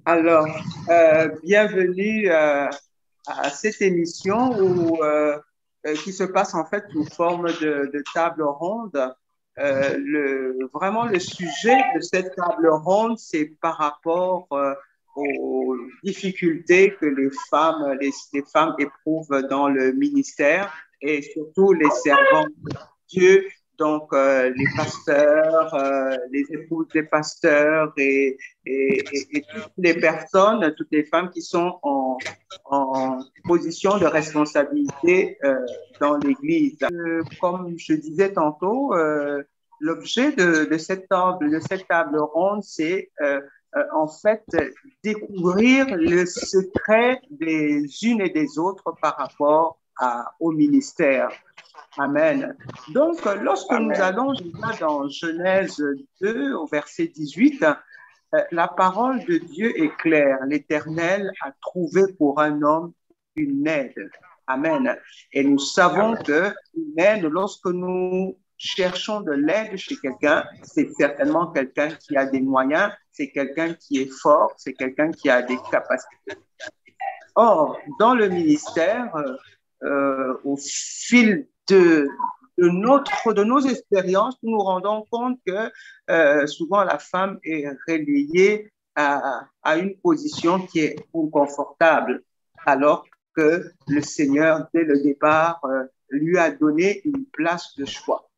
Alors, bienvenue à cette émission qui se passe en fait sous forme de table ronde. Vraiment, le sujet de cette table ronde, c'est par rapport aux difficultés que les femmes éprouvent dans le ministère et surtout les servants de Dieu, donc les pasteurs, les épouses des pasteurs et toutes les personnes, toutes les femmes qui sont en position de responsabilité dans l'Église. Comme je disais tantôt, l'objet de cette table ronde, c'est en fait découvrir le secret des unes et des autres par rapport au ministère. Amen. Donc, lorsque nous Amen. allons déjà dans Genèse 2 au verset 18, la parole de Dieu est claire. L'Éternel a trouvé pour un homme une aide. Amen. Et nous savons que une aide, lorsque nous cherchons de l'aide chez quelqu'un, c'est certainement quelqu'un qui a des moyens, c'est quelqu'un qui est fort, c'est quelqu'un qui a des capacités. Or, dans le ministère, au fil de nos expériences, nous nous rendons compte que souvent la femme est reléguée à une position qui est inconfortable, alors que le Seigneur, dès le départ, lui a donné une place de choix.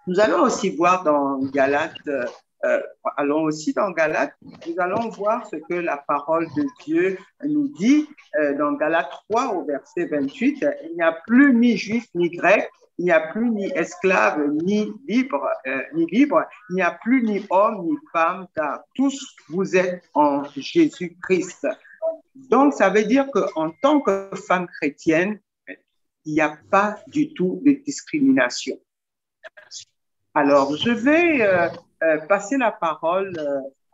Nous allons aussi voir dans Galates, euh, allons aussi dans Galates, nous allons voir ce que la parole de Dieu nous dit dans Galates 3 au verset 28. Il n'y a plus ni juif ni grec, il n'y a plus ni esclave ni libre, il n'y a plus ni homme ni femme, car tous vous êtes en Jésus-Christ. Donc, ça veut dire qu'en tant que femme chrétienne, il n'y a pas du tout de discrimination. Alors, je vais passer la parole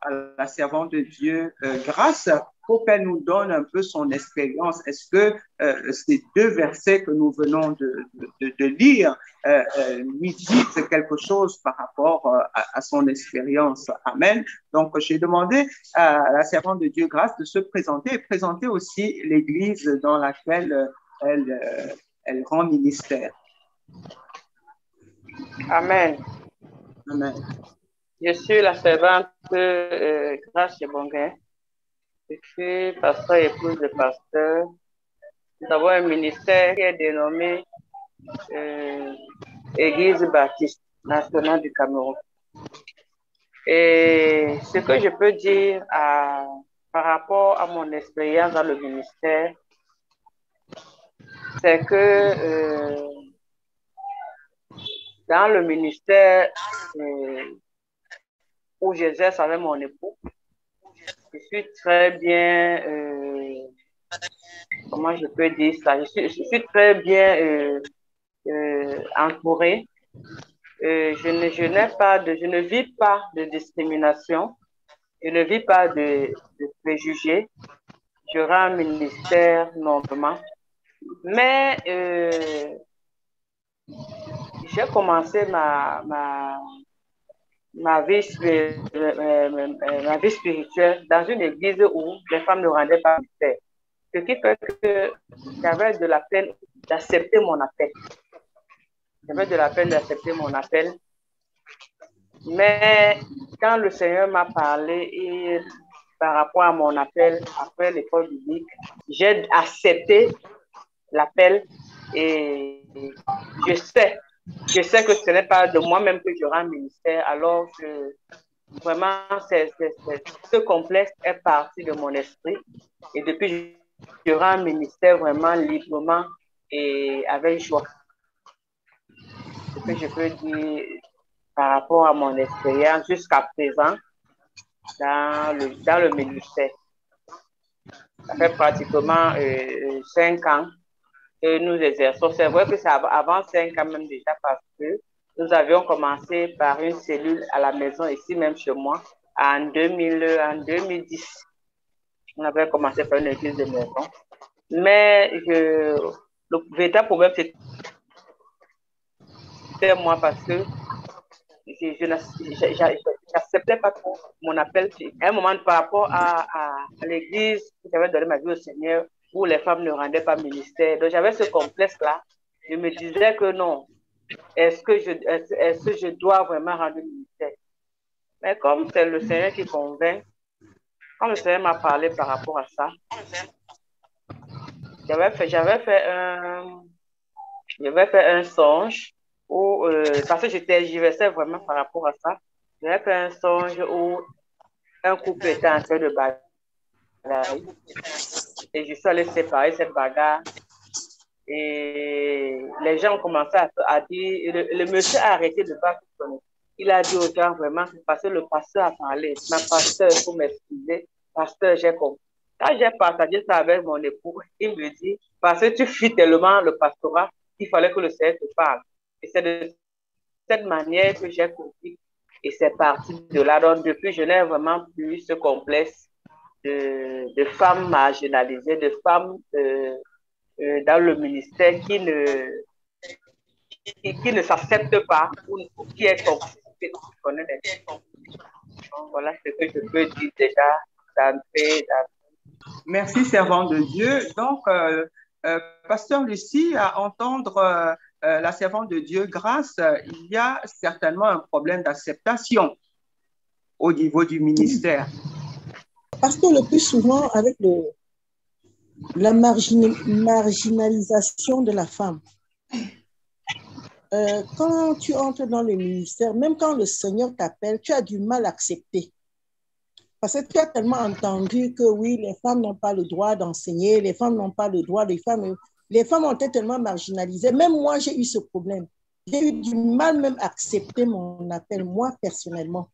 à la servante de Dieu, Grâce, pour qu'elle nous donne un peu son expérience. Est-ce que ces deux versets que nous venons de lire lui disent quelque chose par rapport à son expérience? Amen. Donc, j'ai demandé à la servante de Dieu, Grâce, de se présenter et présenter aussi l'Église dans laquelle elle rend ministère. Amen. Amen. Je suis la servante Grâce Bonguin. Je suis pasteur et épouse de pasteur. Nous avons un ministère qui est dénommé Église baptiste nationale du Cameroun. Et ce que je peux dire par rapport à mon expérience dans le ministère, c'est que dans le ministère où j'exerce avec mon époux, je suis très bien, comment je peux dire ça, je suis très bien entourée. Je ne vis pas de discrimination, je ne vis pas de préjugés. Je rends un ministère normalement. Mais j'ai commencé ma vie spirituelle dans une église où les femmes ne rendaient pas ministère. Ce qui fait que j'avais de la peine d'accepter mon appel. J'avais de la peine d'accepter mon appel. Mais quand le Seigneur m'a parlé par rapport à mon appel après l'école biblique, j'ai accepté l'appel et je sais que ce n'est pas de moi-même que j'aurai un ministère, alors que vraiment ce complexe est parti de mon esprit et depuis j'aurai un ministère vraiment librement et avec joie. Ce que je peux dire par rapport à mon expérience jusqu'à présent dans le ministère. Ça fait pratiquement 5 ans que nous exerçons. C'est vrai que c'est avant 5 ans même déjà parce que nous avions commencé par une cellule à la maison, ici même chez moi, en 2010. On avait commencé par une église de maison. Mais le véritable problème, c'était moi parce que n'acceptais pas trop mon appel. À un moment, par rapport à l'église, j'avais donné ma vie au Seigneur, où les femmes ne rendaient pas ministère. Donc, j'avais ce complexe-là. Je me disais que non, est-ce que je dois vraiment rendre ministère? Mais comme c'est le Seigneur qui convainc, quand le Seigneur m'a parlé par rapport à ça, j'avais fait un songe où, parce que j'y restais vraiment par rapport à ça. J'avais fait un songe où un couple était en train de bagarrer et je suis allée séparer cette bagarre. Et les gens ont commencé à dire, le monsieur a arrêté de battre. Il a dit aux gens vraiment, parce que le pasteur a parlé. Ma pasteur, il faut m'excuser. Pasteur, j'ai compris. Quand j'ai partagé ça avec mon époux, il me dit, parce que tu fuis tellement le pastorat, il fallait que le Seigneur te parle. Et c'est de cette manière que j'ai compris. Et c'est parti de là. Donc, depuis, je n'ai vraiment plus ce complexe de femmes marginalisées, de femmes dans le ministère qui ne s'acceptent pas ou qui est toxique. Donc, voilà ce que je peux dire déjà d'entrée. Merci, servant de Dieu. Donc, Pasteur Lucie, à entendre la servante de Dieu Grâce, il y a certainement un problème d'acceptation au niveau du ministère. Parce que le plus souvent, avec la marginalisation de la femme, quand tu entres dans le ministère, même quand le Seigneur t'appelle, tu as du mal à accepter. Parce que tu as tellement entendu que oui, les femmes n'ont pas le droit d'enseigner, les femmes n'ont pas le droit, les femmes ont été tellement marginalisées. Même moi, j'ai eu ce problème. J'ai eu du mal même à accepter mon appel, moi personnellement.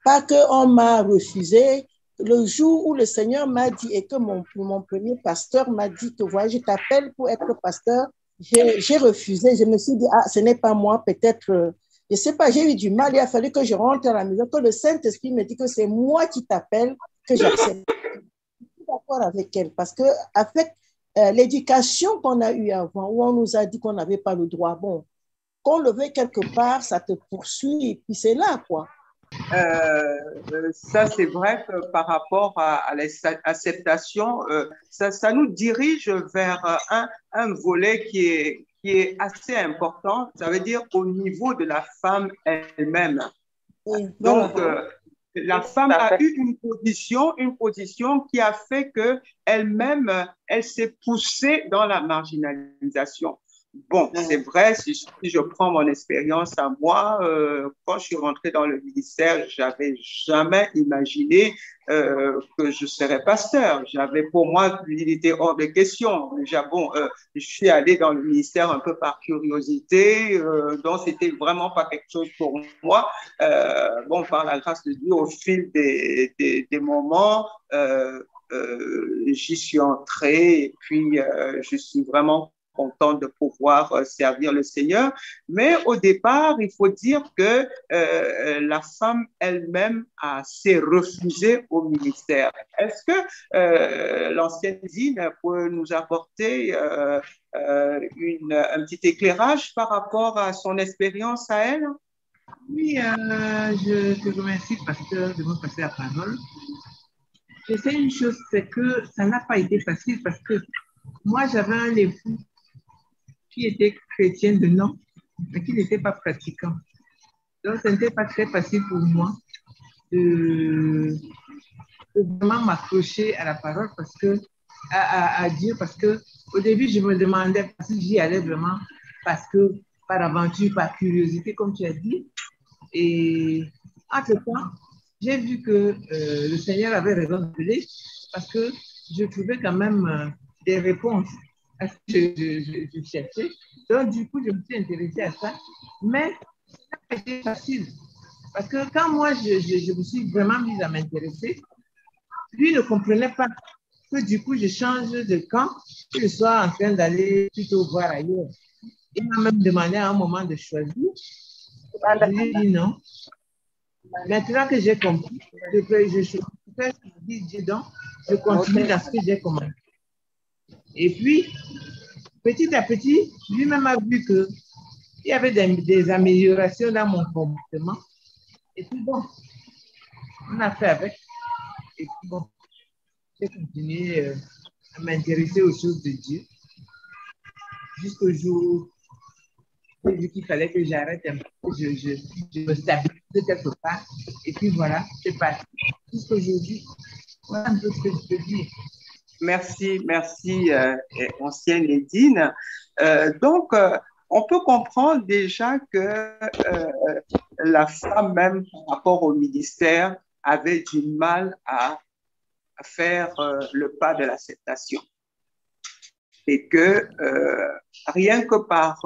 Pas qu'on m'a refusé. Le jour où le Seigneur m'a dit et que mon premier pasteur m'a dit que voilà, je t'appelle pour être pasteur, j'ai refusé. Je me suis dit, ah, ce n'est pas moi, peut-être, je ne sais pas, j'ai eu du mal. Il a fallu que je rentre à la maison, que le Saint-Esprit me dit que c'est moi qui t'appelle, que j'accepte. Je suis d'accord avec elle parce qu'avec l'éducation qu'on a eue avant, où on nous a dit qu'on n'avait pas le droit, bon, qu'on le veuille quelque part, ça te poursuit et puis c'est là, quoi. Ça, c'est vrai que par rapport à l'acceptation, ça nous dirige vers un volet qui est assez important, ça veut dire au niveau de la femme elle-même. Oui, Donc, voilà. la femme a eu une position qui a fait que elle-même, elle s'est poussée dans la marginalisation. Bon, c'est vrai, si je prends mon expérience à moi, quand je suis rentrée dans le ministère, j'avais jamais imaginé que je serais pasteur. Pour moi, il était hors de question. Déjà, bon, je suis allée dans le ministère un peu par curiosité, donc c'était vraiment pas quelque chose pour moi. Bon, par la grâce de Dieu, au fil des moments, j'y suis entrée et puis je suis vraiment contente de pouvoir servir le Seigneur. Mais au départ, il faut dire que la femme elle-même s'est refusée au ministère. Est-ce que l'ancienne Zine peut nous apporter un petit éclairage par rapport à son expérience à elle? Oui, je te remercie, pasteur, de me passer la parole. Je sais une chose, c'est que ça n'a pas été facile parce que moi, j'avais un époux qui était chrétien de nom, mais qui n'était pas pratiquant. Donc, ce n'était pas très facile pour moi de vraiment m'accrocher à la parole parce que, à Dieu, parce que au début, je me demandais si j'y allais vraiment parce que par aventure, par curiosité, comme tu as dit. Et entre-temps, j'ai vu que le Seigneur avait raison de parler parce que je trouvais quand même des réponses à ce que je cherchais. Donc, du coup, je me suis intéressée à ça. Mais ça n'a pas été facile parce que quand moi, je me suis vraiment mise à m'intéresser, lui ne comprenait pas que du coup, je change de camp, que je sois en train d'aller plutôt voir ailleurs. Il m'a même demandé à un moment de choisir. Je lui ai dit non. Maintenant que j'ai compris, je continue dans ce que j'ai commencé. Et puis, petit à petit, lui-même a vu qu'il y avait des améliorations dans mon comportement. Et puis bon, on a fait avec. Et puis bon, j'ai continué à m'intéresser aux choses de Dieu jusqu'au jour où j'ai vu qu'il fallait que j'arrête un peu, je me stabilise quelque part. Et puis voilà, c'est parti. Jusqu'aujourd'hui, voilà un peu ce que je peux dire. Merci, ancienne Edine. On peut comprendre déjà que la femme, même par rapport au ministère, avait du mal à faire le pas de l'acceptation. Et que rien que par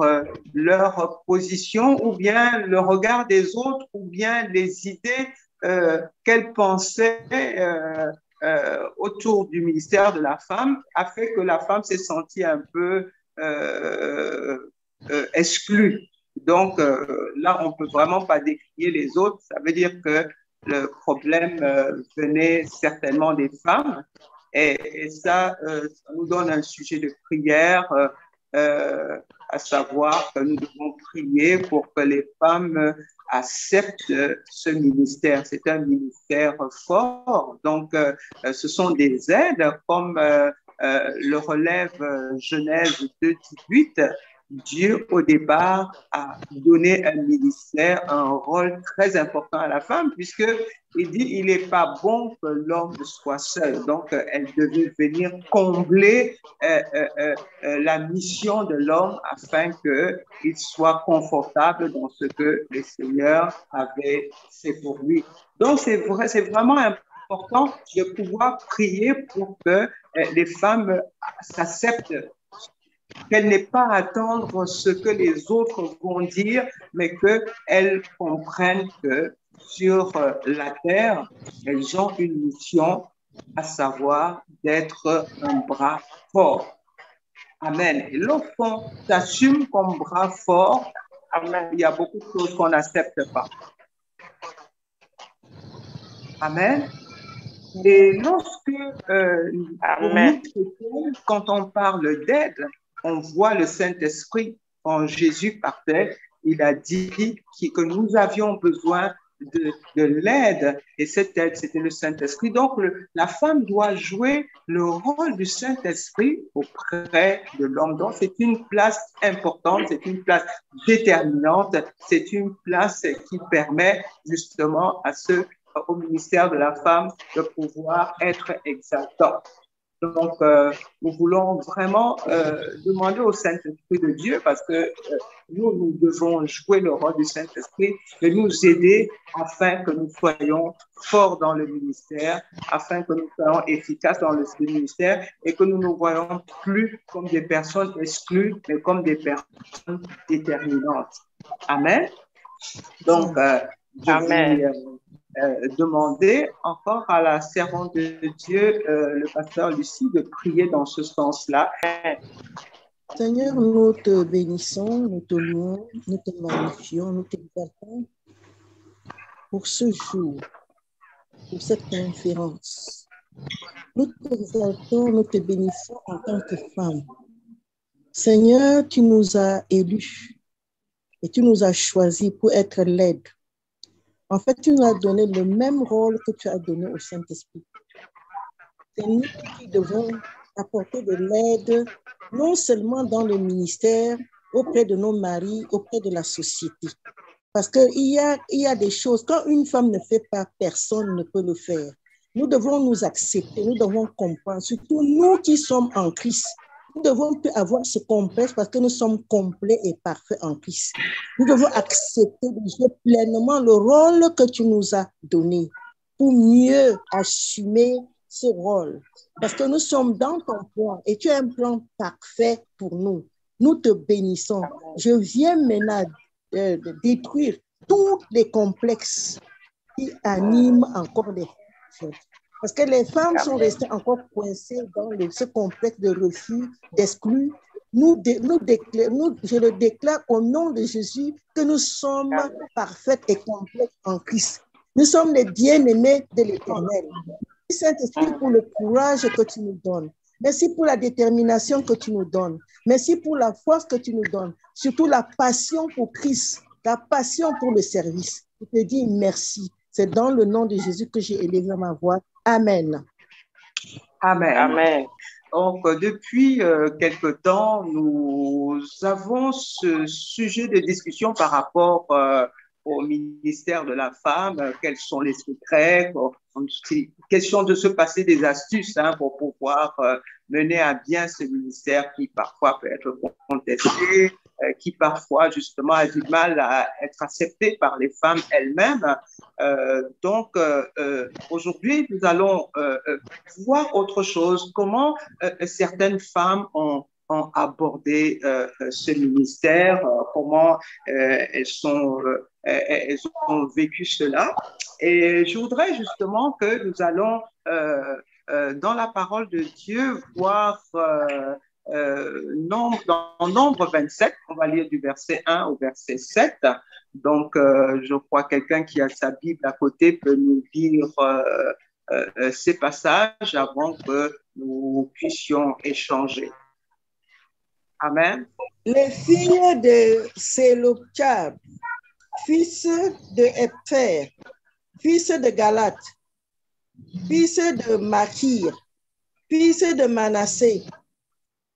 leur position ou bien le regard des autres ou bien les idées qu'elles pensaient autour du ministère de la femme a fait que la femme s'est sentie un peu exclue. Donc là, on ne peut vraiment pas décrier les autres. Ça veut dire que le problème venait certainement des femmes. Et ça, ça nous donne un sujet de prière, à savoir que nous devons prier pour que les femmes acceptent ce ministère. C'est un ministère fort. Donc, ce sont des aides comme le relève Genèse 2:18. Dieu, au départ, a donné un ministère, un rôle très important à la femme, puisqu'il dit il n'est pas bon que l'homme soit seul. Donc, elle devait venir combler la mission de l'homme afin qu'il soit confortable dans ce que le Seigneur avait fait pour lui. Donc, c'est vraiment important de pouvoir prier pour que les femmes s'acceptent, qu'elles n'aient pas à attendre ce que les autres vont dire, mais qu'elles comprennent que sur la terre, elles ont une mission, à savoir d'être un bras fort. Amen. Et lorsqu'on s'assume comme bras fort, amen, il y a beaucoup de choses qu'on n'accepte pas. Amen. Et lorsque, Amen, quand on parle d'aide, on voit le Saint-Esprit. Quand Jésus partait, il a dit que nous avions besoin de l'aide, et cette aide, c'était le Saint-Esprit. Donc, la femme doit jouer le rôle du Saint-Esprit auprès de l'homme. Donc, c'est une place importante, c'est une place déterminante, c'est une place qui permet justement au ministère de la femme de pouvoir être exaltant. Donc, nous voulons vraiment demander au Saint-Esprit de Dieu, parce que nous devons jouer le rôle du Saint-Esprit, de nous aider afin que nous soyons forts dans le ministère, afin que nous soyons efficaces dans le ministère et que nous ne nous voyons plus comme des personnes exclues, mais comme des personnes déterminantes. Amen. Donc, je vais demander encore à la servante de Dieu, le pasteur Lucie, de prier dans ce sens-là. Seigneur, nous te bénissons, nous te louons, nous te magnifions, nous t'exaltons pour ce jour, pour cette conférence. Nous t'exaltons, nous te bénissons en tant que femme. Seigneur, tu nous as élus et tu nous as choisis pour être l'aide. En fait, tu nous as donné le même rôle que tu as donné au Saint-Esprit. C'est nous qui devons apporter de l'aide, non seulement dans le ministère, auprès de nos maris, auprès de la société. Parce qu'il y a des choses, quand une femme ne fait pas, personne ne peut le faire. Nous devons nous accepter, nous devons comprendre, surtout nous qui sommes en Christ. Nous devons plus avoir ce complexe parce que nous sommes complets et parfaits en Christ. Nous devons accepter de jouer pleinement le rôle que tu nous as donné pour mieux assumer ce rôle. Parce que nous sommes dans ton plan et tu as un plan parfait pour nous. Nous te bénissons. Je viens maintenant détruire tous les complexes qui animent encore les femmes. Parce que les femmes sont restées encore coincées dans ce complexe de refus, d'exclus. Je le déclare au nom de Jésus que nous sommes parfaites et complètes en Christ. Nous sommes les bien-aimés de l'Éternel. Merci Saint-Esprit pour le courage que tu nous donnes. Merci pour la détermination que tu nous donnes. Merci pour la force que tu nous donnes. Surtout la passion pour Christ, la passion pour le service. Je te dis merci. C'est dans le nom de Jésus que j'ai élevé ma voix. Amen. Amen. Amen. Donc, depuis quelque temps, nous avons ce sujet de discussion par rapport au ministère de la femme, quels sont les secrets, c'est question de se passer des astuces pour pouvoir mener à bien ce ministère qui parfois peut être contesté, qui parfois justement a du mal à être accepté par les femmes elles-mêmes. Donc, aujourd'hui, nous allons voir autre chose, comment certaines femmes ont abordé ce ministère, comment elles ont vécu cela. Et je voudrais justement que nous allons dans la parole de Dieu voir dans Nombre 27, on va lire du verset 1 au verset 7. Donc, je crois que quelqu'un qui a sa Bible à côté peut nous lire ces passages avant que nous puissions échanger. Amen. Les filles de Sélopchab, fils de Epher, fils de Galat, fils de Makir, fils de Manassé,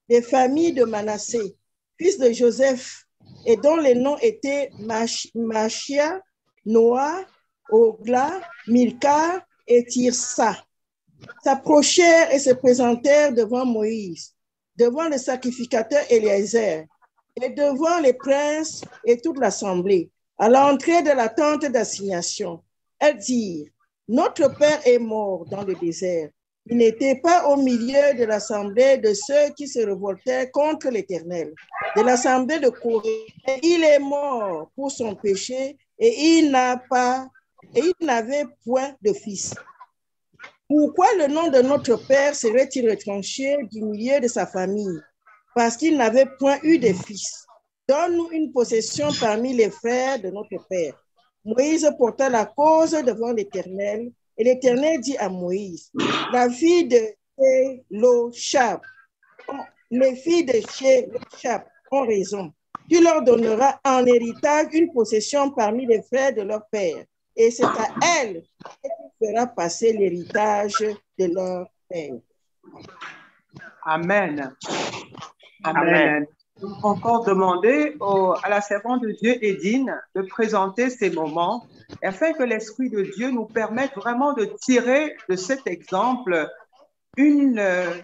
des familles de Manassé, fils de Joseph, et dont les noms étaient Machia, Noah, Ogla, Milka et Tirsa, s'approchèrent et se présentèrent devant Moïse, devant le sacrificateur Éléazar, et devant les princes et toute l'assemblée, à l'entrée de la tente d'assignation. Elles dirent, notre père est mort dans le désert. Il n'était pas au milieu de l'assemblée de ceux qui se révoltaient contre l'Éternel, de l'assemblée de Corée. Il est mort pour son péché et il n'avait point de fils. Pourquoi le nom de notre père serait-il retranché du milieu de sa famille? Parce qu'il n'avait point eu de fils. Donne-nous une possession parmi les frères de notre père. Moïse porta la cause devant l'Éternel, et l'Éternel dit à Moïse, la fille de Sélochab, les filles de Sélochab ont raison. Tu leur donneras en héritage une possession parmi les frères de leur père, et c'est à elles que tu feras passer l'héritage de leur père. Amen. Amen. Amen. Encore demander à la servante de Dieu, Edine, de présenter ces moments afin que l'Esprit de Dieu nous permette vraiment de tirer de cet exemple une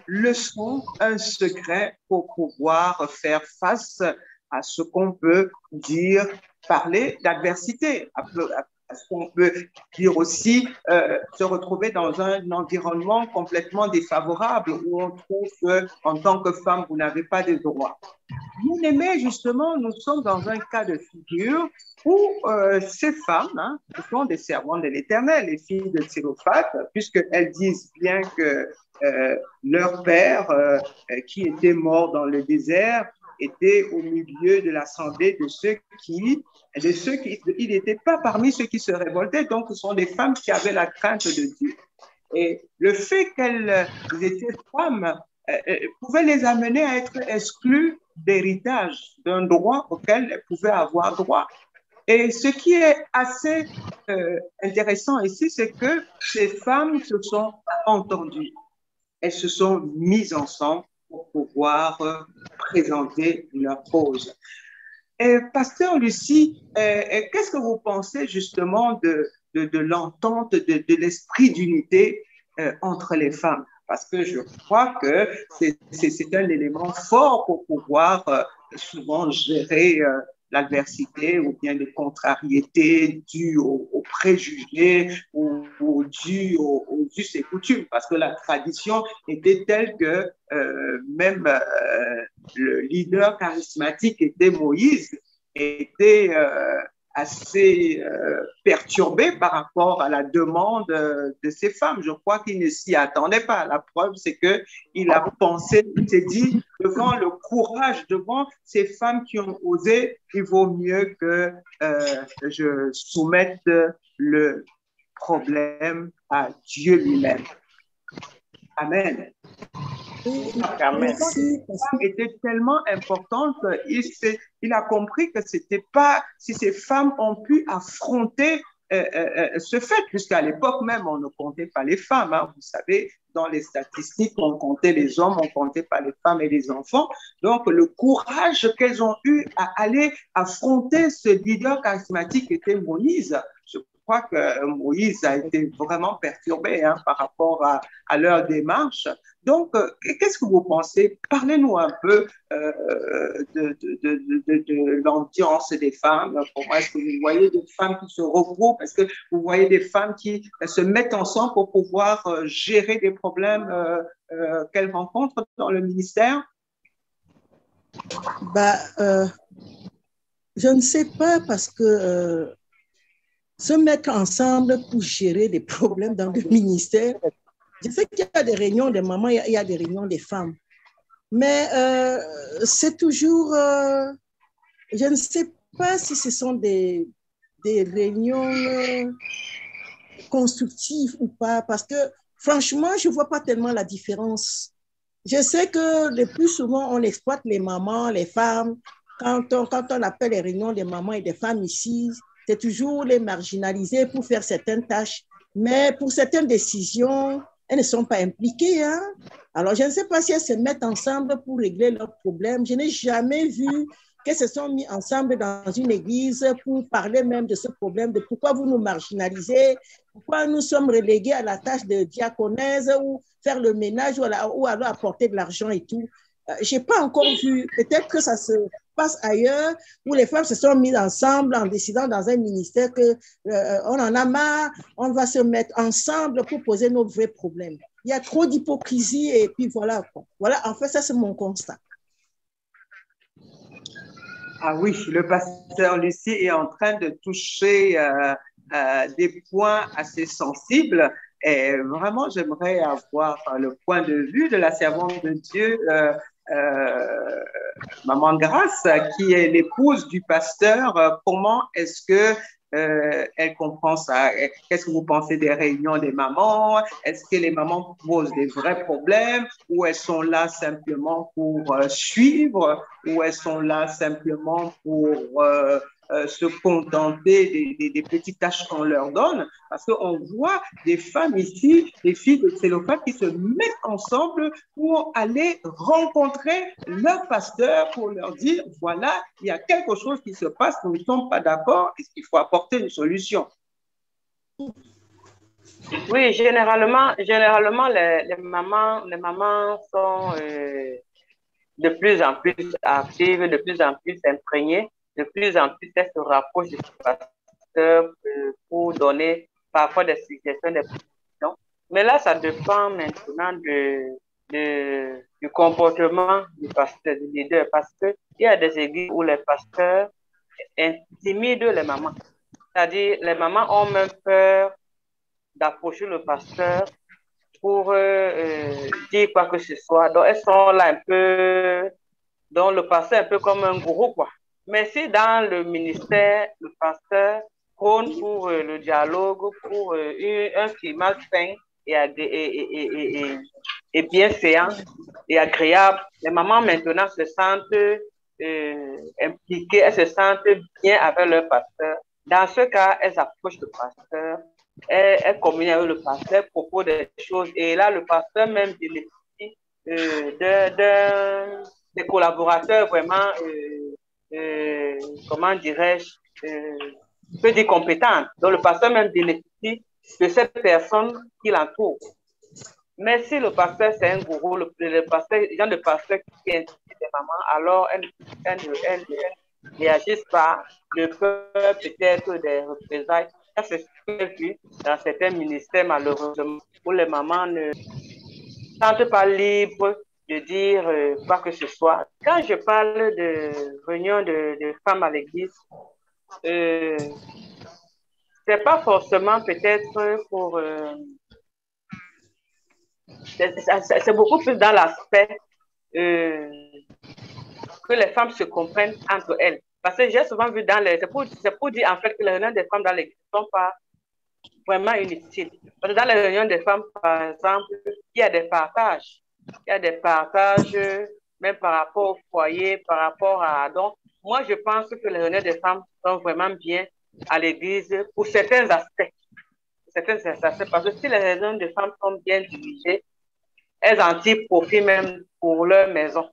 leçon, un secret pour pouvoir faire face à ce qu'on peut dire, parler d'adversité, à ce qu'on peut dire aussi se retrouver dans un environnement complètement défavorable où on trouve qu'en tant que femme, vous n'avez pas de droits. Bien-aimés, justement, nous sommes dans un cas de figure où ces femmes, ce sont des servantes de l'Éternel, les filles de Tsélophate, puisqu'elles disent bien que leur père, qui était mort dans le désert, était au milieu de l'assemblée de ceux qui, il n'était pas parmi ceux qui se révoltaient, donc ce sont des femmes qui avaient la crainte de Dieu. Et le fait qu'elles étaient femmes pouvait les amener à être exclues d'héritage, d'un droit auquel elles pouvaient avoir droit. Et ce qui est assez intéressant ici, c'est que ces femmes se sont entendues. Elles se sont mises ensemble pour pouvoir présenter leur cause. Pasteur Lucie, qu'est-ce que vous pensez justement de l'entente, de l'esprit d'unité entre les femmes? Parce que je crois que c'est un élément fort pour pouvoir souvent gérer l'adversité ou bien les contrariétés dues aux préjugés ou dues aux us et coutumes. Parce que la tradition était telle que même le leader charismatique était Moïse, était assez perturbé par rapport à la demande de ces femmes. Je crois qu'il ne s'y attendait pas. La preuve, c'est qu'il a pensé, il s'est dit, devant le courage, devant ces femmes qui ont osé, il vaut mieux que je soumette le problème à Dieu lui-même. Amen. Amen. Était tellement importante qu'il a compris que c'était pas, si ces femmes ont pu affronter ce fait, puisqu'à l'époque même, on ne comptait pas les femmes. Hein. Vous savez, dans les statistiques, on comptait les hommes, on ne comptait pas les femmes et les enfants. Donc, le courage qu'elles ont eu à aller affronter ce leader charismatique était Moïse. Je crois que Moïse a été vraiment perturbé hein, par rapport à leur démarche. Donc, qu'est-ce que vous pensez? Parlez-nous un peu de l'ambiance des femmes. Comment est-ce que vous voyez des femmes qui se regroupent? Est-ce que vous voyez des femmes qui se mettent ensemble pour pouvoir gérer des problèmes qu'elles rencontrent dans le ministère? Bah, je ne sais pas parce que se mettre ensemble pour gérer des problèmes dans le ministère, je sais qu'il y a des réunions des mamans, il y a des réunions des femmes. Mais c'est toujours, je ne sais pas si ce sont des réunions constructives ou pas, parce que franchement, je ne vois pas tellement la différence. Je sais que le plus souvent, on exploite les mamans, les femmes. Quand on appelle les réunions des mamans et des femmes ici, c'est toujours les marginaliser pour faire certaines tâches. Mais pour certaines décisions, elles ne sont pas impliquées. Hein? Alors, je ne sais pas si elles se mettent ensemble pour régler leurs problèmes. Je n'ai jamais vu qu'elles se sont mis ensemble dans une église pour parler même de ce problème, de pourquoi vous nous marginalisez, pourquoi nous sommes relégués à la tâche de diaconesse ou faire le ménage ou alors apporter de l'argent et tout. Je n'ai pas encore vu. Peut-être que ça se passe ailleurs où les femmes se sont mises ensemble en décidant dans un ministère qu'on en a marre, on va se mettre ensemble pour poser nos vrais problèmes. Il y a trop d'hypocrisie et puis voilà. Voilà, en fait, ça c'est mon constat. Ah oui, le pasteur Lucie est en train de toucher des points assez sensibles. Et vraiment, j'aimerais avoir le point de vue de la servante de Dieu, Maman Grâce, qui est l'épouse du pasteur. Comment est-ce que elle comprend ça? Qu'est-ce que vous pensez des réunions des mamans? Est-ce que les mamans posent des vrais problèmes ou elles sont là simplement pour suivre ou elles sont là simplement pour se contenter des petites tâches qu'on leur donne? Parce qu'on voit des femmes ici, des filles de Tselophane qui se mettent ensemble pour aller rencontrer leur pasteur pour leur dire, voilà, il y a quelque chose qui se passe, nous ne sommes pas d'accord, est-ce qu'il faut apporter une solution? Oui, généralement les mamans sont de plus en plus actives, de plus en plus imprégnées, de plus en plus elles se rapprochent du pasteur pour donner parfois des suggestions, des propositions. Mais là, ça dépend maintenant du comportement du pasteur, du leader, parce qu'il y a des églises où les pasteurs intimident les mamans. C'est-à-dire, les mamans ont même peur d'approcher le pasteur pour dire quoi que ce soit. Donc, elles sont là un peu, donc le pasteur est un peu comme un gourou, quoi. Mais si dans le ministère, le pasteur prône pour le dialogue, pour un climat sain et bienséant et agréable, les mamans maintenant se sentent impliquées, elles se sentent bien avec leur pasteur. Dans ce cas, elles approchent le pasteur, elles communiquent avec le pasteur, propos des choses, et là, le pasteur même bénéficie des collaborateurs vraiment, comment dirais-je, je peux dire compétentes. Donc, le pasteur même bénéficie de cette personne qui l'entoure. Mais si le pasteur, c'est un gourou, le genre de pasteur qui intimide les mamans, alors elles ne réagissent pas, de peur peut-être des représailles. Ça, c'est ce que j'ai vu dans certains ministères, malheureusement, où les mamans ne se sentent pas libres de dire quoi que ce soit. Quand je parle de réunion de femmes à l'église, c'est pas forcément peut-être pour... c'est beaucoup plus dans l'aspect que les femmes se comprennent entre elles. Parce que j'ai souvent vu dans les... C'est pour dire en fait que les réunions des femmes dans l'église ne sont pas vraiment inutiles. Parce que dans les réunions des femmes, par exemple, il y a des partages. Il y a des partages même par rapport au foyer, par rapport à... Donc, moi, je pense que les réunions des femmes sont vraiment bien à l'église pour certains aspects. Parce que si les réunions de femmes sont bien dirigées, elles en tirent profit même pour leur maison.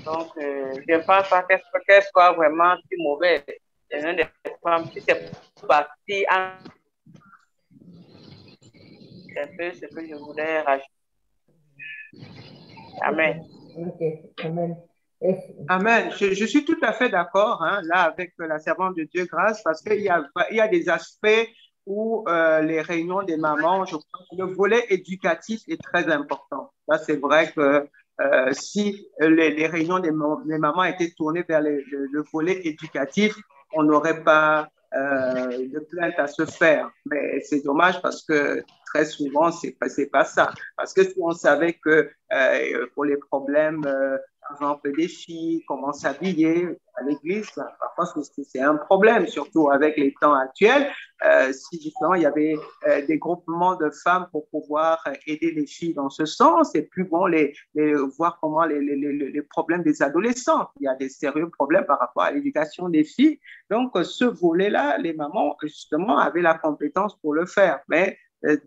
Donc, je ne pense pas qu'elle soit vraiment si mauvaise. Les réunions des femmes, si c'est parti en... C'est un peu ce que je voulais rajouter. Amen. Ok, amen. Amen. Je suis tout à fait d'accord là avec la servante de Dieu grâce parce qu'il y a des aspects où les réunions des mamans, je crois que le volet éducatif est très important. Là, c'est vrai que si les réunions des mamans étaient tournées vers le volet éducatif, on n'aurait pas de plainte à se faire. Mais c'est dommage parce que très souvent, c'est pas ça. Parce que si on savait que pour les problèmes par exemple, des filles, comment s'habiller à l'église, parfois c'est un problème, surtout avec les temps actuels. Si justement il y avait des groupements de femmes pour pouvoir aider les filles dans ce sens, et puis bon, voir comment les problèmes des adolescents. Il y a des sérieux problèmes par rapport à l'éducation des filles. Donc, ce volet-là, les mamans, justement, avaient la compétence pour le faire. Mais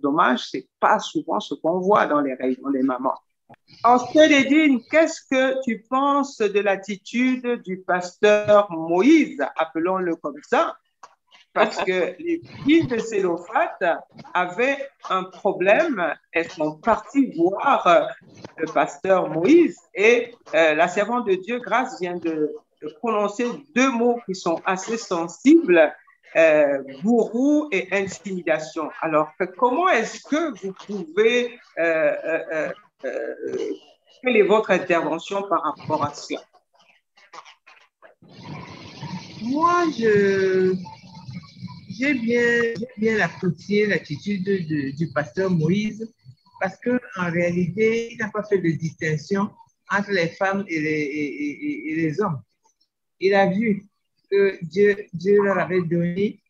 dommage, c'est pas souvent ce qu'on voit dans les réunions des mamans. Ensuite, Edine, qu'est-ce que tu penses de l'attitude du pasteur Moïse, appelons-le comme ça, parce que les filles de Sélophate avaient un problème, elles sont parties voir le pasteur Moïse et la servante de Dieu, Grâce, vient de prononcer deux mots qui sont assez sensibles, bourreau et intimidation. Alors, comment est-ce que vous pouvez... quelle est votre intervention par rapport à cela? Moi, j'ai bien apprécié l'attitude du pasteur Moïse parce qu'en réalité, il n'a pas fait de distinction entre les femmes et les hommes. Il a vu que Dieu leur avait donné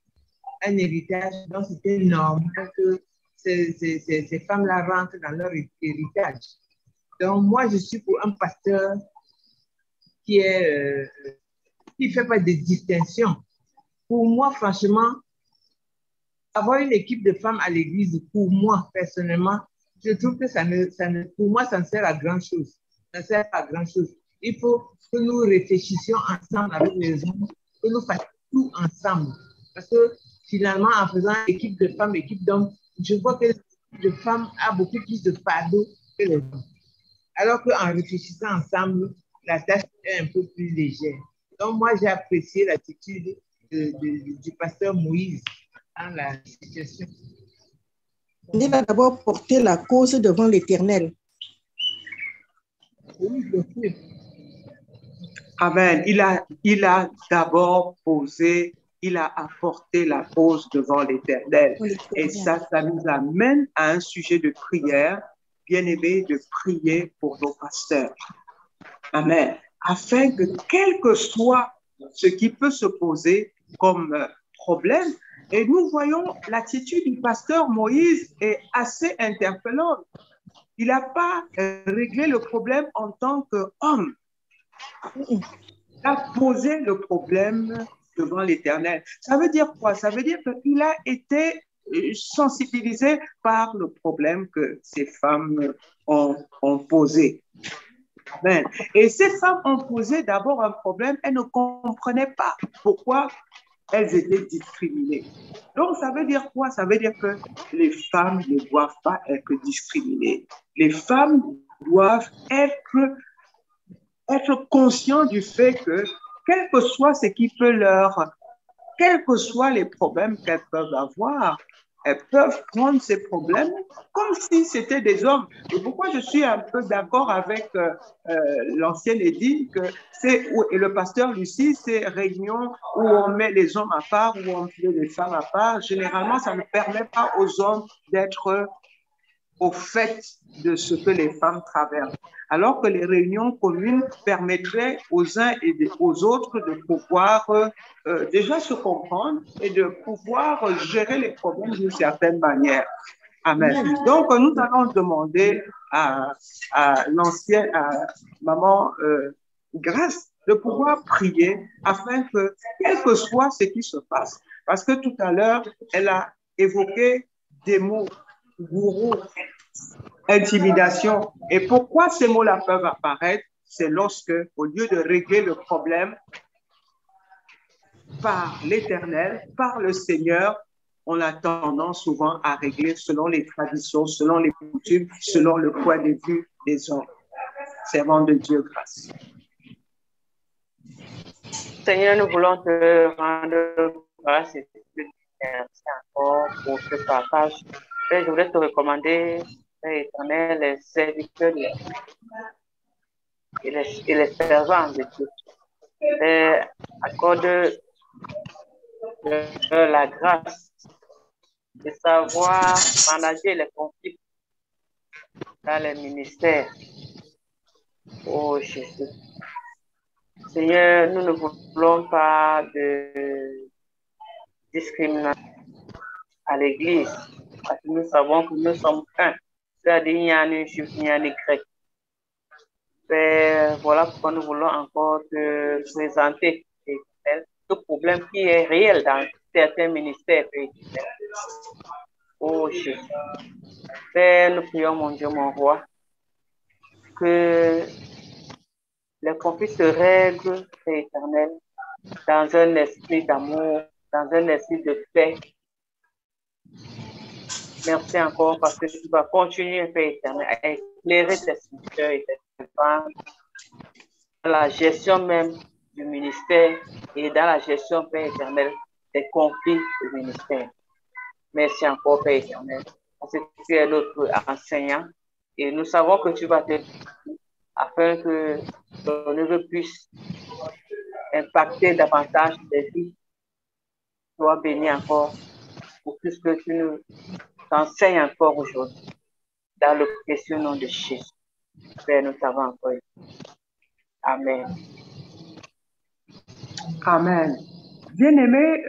un héritage, donc c'était normal que ces femmes-là rentrent dans leur héritage. Donc, moi, je suis pour un pasteur qui ne fait pas de distinction. Pour moi, franchement, avoir une équipe de femmes à l'église, pour moi, personnellement, je trouve que pour moi, ça ne sert à grand-chose. Ça ne sert pas à grand-chose. Il faut que nous réfléchissions ensemble avec les hommes, que nous fassions tout ensemble. Parce que finalement, en faisant équipe de femmes, équipe d'hommes, je vois que les femmes ont beaucoup plus de fardeau que les hommes. Alors qu'en réfléchissant ensemble, la tâche est un peu plus légère. Donc, moi, j'ai apprécié l'attitude du pasteur Moïse dans la situation. Il a d'abord porté la cause devant l'Éternel. Oui, bien sûr. Amen. Il a d'abord posé, il a apporté la cause devant l'Éternel. Et ça nous amène à un sujet de prière, bien aimé, de prier pour nos pasteurs. Amen. Afin que quel que soit ce qui peut se poser comme problème, et nous voyons l'attitude du pasteur Moïse est assez interpellante. Il n'a pas réglé le problème en tant qu'homme. Il a posé le problème devant l'Éternel. Ça veut dire quoi? Ça veut dire qu'il a été sensibilisé par le problème que ces femmes ont posé. Amen. Et ces femmes ont posé d'abord un problème, elles ne comprenaient pas pourquoi elles étaient discriminées. Donc, ça veut dire quoi? Ça veut dire que les femmes ne doivent pas être discriminées. Les femmes doivent être conscientes du fait que, quel que soit ce qui peut quels que soient les problèmes qu'elles peuvent avoir, elles peuvent prendre ces problèmes comme si c'était des hommes. Et pourquoi je suis un peu d'accord avec l'ancienne Edine, et le pasteur Lucie, ces réunions où on met les hommes à part, où on met les femmes à part, généralement, ça ne permet pas aux hommes d'être au fait de ce que les femmes traversent. Alors que les réunions communes permettraient aux uns et aux autres de pouvoir déjà se comprendre et de pouvoir gérer les problèmes d'une certaine manière. Amen. Donc, nous allons demander à maman Grâce de pouvoir prier afin que, quel que soit ce qui se passe, Parce que tout à l'heure, elle a évoqué des mots, gourou, intimidation. Et pourquoi ces mots-là peuvent apparaître? C'est lorsque, au lieu de régler le problème par l'Éternel, par le Seigneur, on a tendance souvent à régler selon les traditions, selon les coutumes, selon le point de vue des hommes. Servant de Dieu, grâce. Seigneur, nous voulons te rendre grâce et te merci encore pour ce partage. Et je voudrais te recommander, Père éternel, les serviteurs et les servants de Dieu. Et accorde la grâce de savoir manager les conflits dans les ministères. Oh Jésus. Seigneur, nous ne voulons pas de discrimination à l'Église, parce que nous savons que nous sommes un. C'est-à-dire, il y a un juif, il y a un grec. Voilà pourquoi nous voulons encore te présenter ce problème qui est réel dans certains ministères. Oh Jésus. Père, nous prions, mon Dieu, mon roi, que les conflits se règlent, Père éternel, dans un esprit d'amour, dans un esprit de paix. Merci encore parce que tu vas continuer, Père éternel, à éclairer tes serviteurs et tes femmes dans la gestion même du ministère et dans la gestion, Père éternel, des conflits du ministère. Merci encore, Père éternel, parce que tu es notre enseignant et nous savons que tu vas te afin que ton œuvre puisse impacter davantage les vies. Sois béni encore pour tout ce que tu nous enseignes encore aujourd'hui. Dans le précieux nom de Jésus. Père, nous t'avons encore. Amen. Amen. Bien-aimé,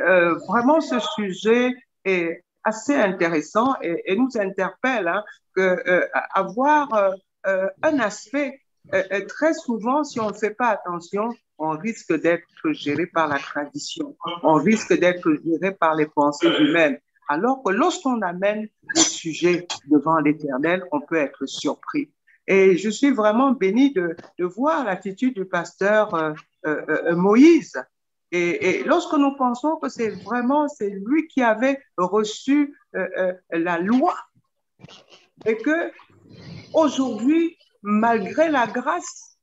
vraiment ce sujet est assez intéressant et nous interpelle avoir un aspect très souvent, si on ne fait pas attention, on risque d'être géré par la tradition, on risque d'être géré par les pensées humaines. Alors que lorsqu'on amène le sujet devant l'Éternel, on peut être surpris. Et je suis vraiment béni de voir l'attitude du pasteur Moïse. Et lorsque nous pensons que c'est lui qui avait reçu la loi et que aujourd'hui, malgré la grâce,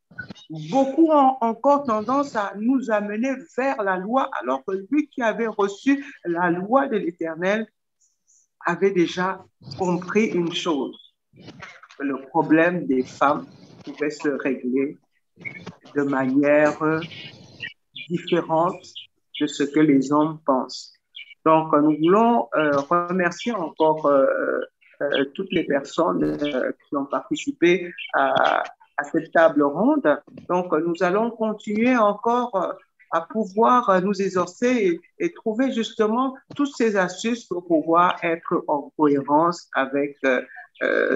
beaucoup ont encore tendance à nous amener vers la loi, alors que lui qui avait reçu la loi de l'Éternel avait déjà compris une chose, que le problème des femmes pouvait se régler de manière différente de ce que les hommes pensent. Donc, nous voulons remercier encore toutes les personnes qui ont participé à cette table ronde. Donc, nous allons continuer encore à pouvoir nous exercer et trouver justement toutes ces astuces pour pouvoir être en cohérence avec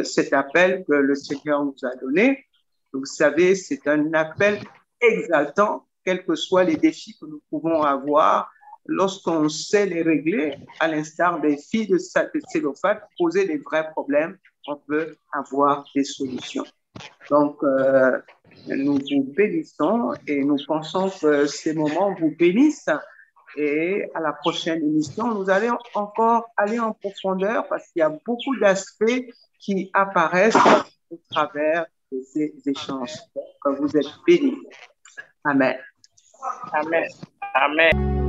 cet appel que le Seigneur nous a donné. Vous savez, c'est un appel exaltant, quels que soient les défis que nous pouvons avoir. Lorsqu'on sait les régler, à l'instar des filles de Célophate, poser des vrais problèmes, on peut avoir des solutions. Donc, nous vous bénissons et nous pensons que ces moments vous bénissent. Et à la prochaine émission, nous allons encore aller en profondeur parce qu'il y a beaucoup d'aspects qui apparaissent au travers de ces échanges. Donc, vous êtes bénis. Amen. Amen. Amen.